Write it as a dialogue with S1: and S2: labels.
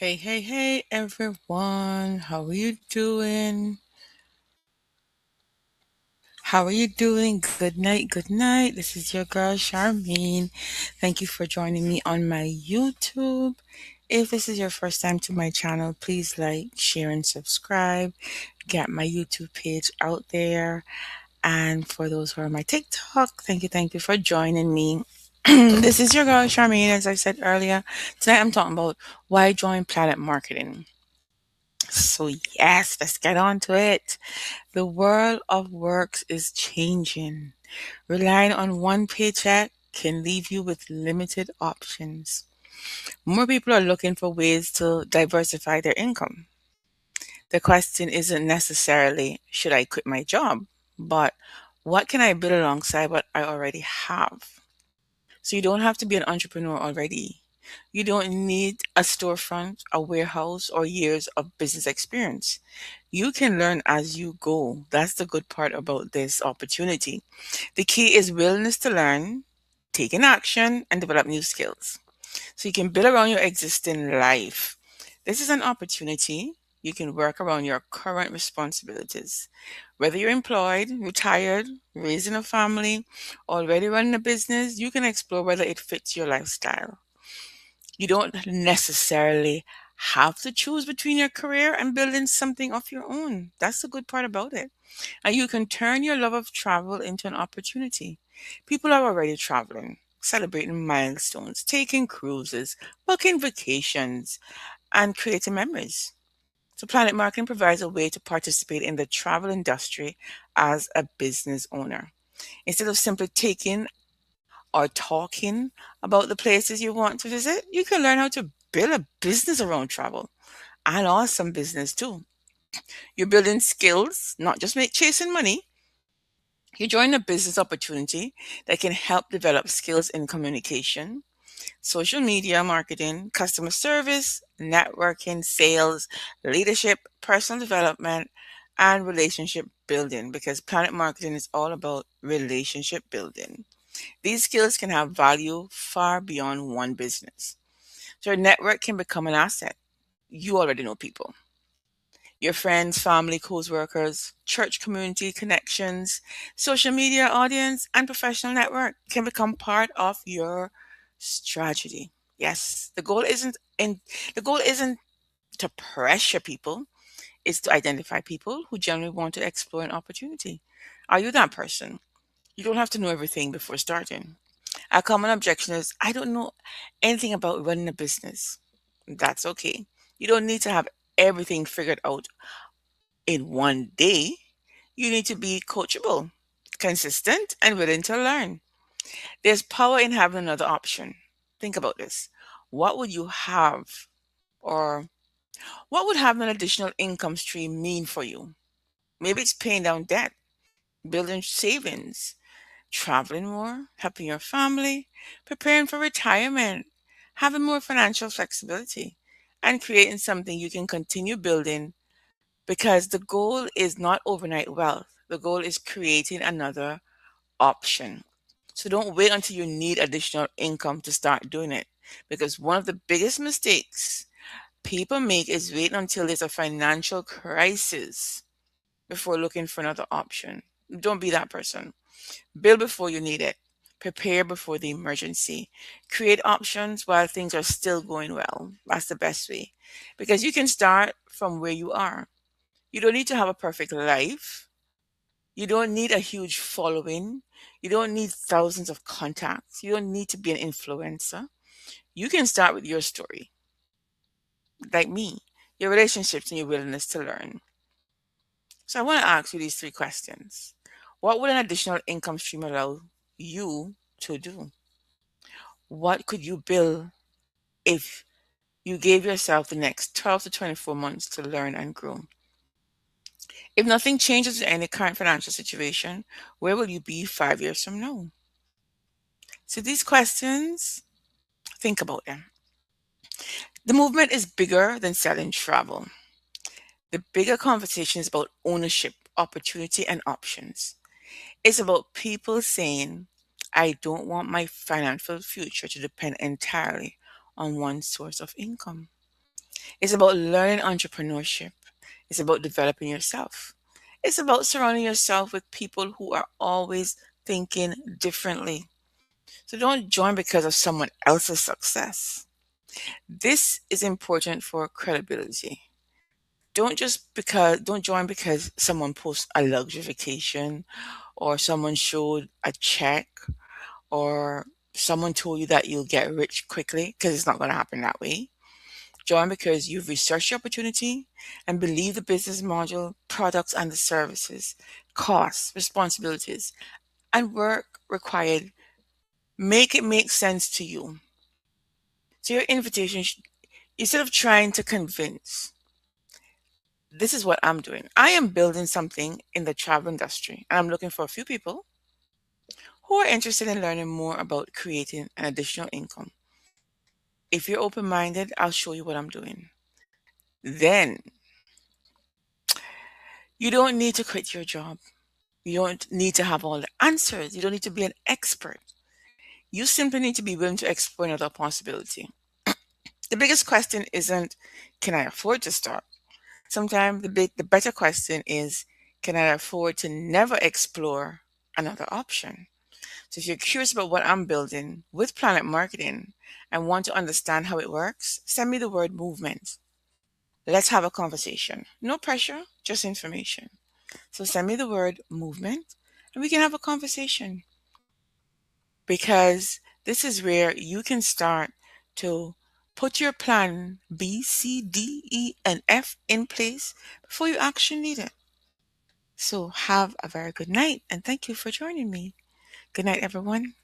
S1: Hey, hey, hey, everyone. How are you doing? How are you doing? Good night, good night. This is your girl, Charmaine. Thank you for joining me on my YouTube. If this is your first time to my channel, please like, share, and subscribe. Get my YouTube page out there. And for those who are on my TikTok, thank you for joining me. This is your girl, Charmaine. As I said earlier, tonight I'm talking about why join Planet Marketing. So, yes, let's get on to it. The world of work is changing. Relying on one paycheck can leave you with limited options. More people are looking for ways to diversify their income. The question isn't necessarily, should I quit my job? But what can I build alongside what I already have? So you don't have to be an entrepreneur already. You don't need a storefront, a warehouse, or years of business experience. You can learn as you go. That's the good part about this opportunity. The key is willingness to learn, take an action, and develop new skills. So you can build around your existing life. This is an opportunity. You can work around your current responsibilities. Whether you're employed, retired, raising a family, already running a business, you can explore whether it fits your lifestyle. You don't necessarily have to choose between your career and building something of your own. That's the good part about it. And you can turn your love of travel into an opportunity. People are already traveling, celebrating milestones, taking cruises, booking vacations, and creating memories. So, Planet Marketing provides a way to participate in the travel industry as a business owner. Instead of simply taking or talking about the places you want to visit, you can learn how to build a business around travel, and awesome business too. You're building skills, not just make chasing money. You join a business opportunity that can help develop skills in communication, social media marketing, customer service, networking, sales, leadership, personal development, and relationship building, because Planet Marketing is all about relationship building. These skills can have value far beyond one business. So your network can become an asset. You already know people. Your friends, family, co-workers, church community connections, social media audience, and professional network can become part of your strategy. Yes, the goal isn't to pressure people, it's to identify people who genuinely want to explore an opportunity. Are you that person? You don't have to know everything before starting. A common objection is, I don't know anything about running a business. That's okay. You don't need to have everything figured out in one day. You need to be coachable, consistent, and willing to learn. There's power in having another option. Think about this. What would you have, or what would having an additional income stream mean for you? Maybe it's paying down debt, building savings, traveling more, helping your family, preparing for retirement, having more financial flexibility, and creating something you can continue building, because the goal is not overnight wealth. The goal is creating another option. So don't wait until you need additional income to start doing it, because one of the biggest mistakes people make is waiting until there's a financial crisis before looking for another option. Don't be that person. Build before you need it. Prepare before the emergency. Create options while things are still going well. That's the best way, because you can start from where you are. You don't need to have a perfect life. You don't need a huge following. You don't need thousands of contacts. You don't need to be an influencer. You can start with your story, like me, your relationships, and your willingness to learn. So I want to ask you these three questions. What would an additional income stream allow you to do? What could you build if you gave yourself the next 12 to 24 months to learn and grow? If nothing changes in any current financial situation, where will you be 5 years from now? So these questions, think about them. The movement is bigger than selling travel. The bigger conversation is about ownership, opportunity, and options. It's about people saying, I don't want my financial future to depend entirely on one source of income. It's about learning entrepreneurship. It's about developing yourself. It's about surrounding yourself with people who are always thinking differently. So don't join because of someone else's success. This is important for credibility. Don't join because someone posts a luxury vacation or someone showed a check or someone told you that you'll get rich quickly, because it's not going to happen that way. Join because you've researched the opportunity and believe the business model, products and the services, costs, responsibilities, and work required make it make sense to you. So your invitation, instead of trying to convince, this is what I'm doing. I am building something in the travel industry, and I'm looking for a few people who are interested in learning more about creating an additional income. If you're open minded, I'll show you what I'm doing. Then you don't need to quit your job. You don't need to have all the answers. You don't need to be an expert. You simply need to be willing to explore another possibility. The biggest question isn't, can I afford to start? Sometimes the better question is, can I afford to never explore another option? So if you're curious about what I'm building with Planet Marketing and want to understand how it works, send me the word movement. Let's have a conversation. No pressure, just information. So send me the word movement and we can have a conversation, because this is where you can start to put your plan B, C, D, E, and F in place before you actually need it. So have a very good night and thank you for joining me. Good night, everyone.